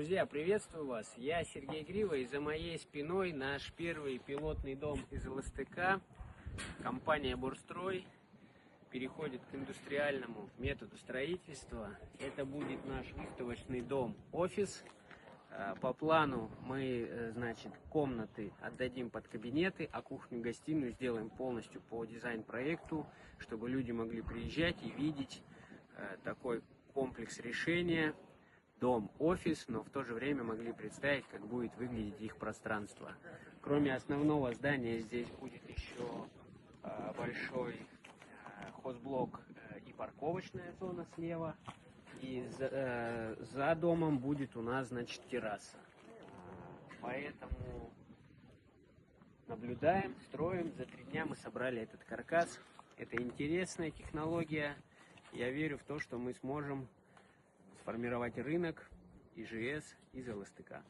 Друзья, приветствую вас! Я Сергей Грива, и за моей спиной наш первый пилотный дом из ЛСТК. Компания Борстрой переходит к индустриальному методу строительства. Это будет наш выставочный дом-офис. По плану мы, комнаты отдадим под кабинеты, а кухню-гостиную сделаем полностью по дизайн-проекту, чтобы люди могли приезжать и видеть такой комплекс решения. Дом-офис, но в то же время могли представить, как будет выглядеть их пространство. Кроме основного здания, здесь будет еще большой хозблок и парковочная зона слева. И за домом будет у нас, терраса. Поэтому наблюдаем, строим. За 3 дня мы собрали этот каркас. Это интересная технология. Я верю в то, что мы сможем сформировать рынок ИЖС из ЛСТК.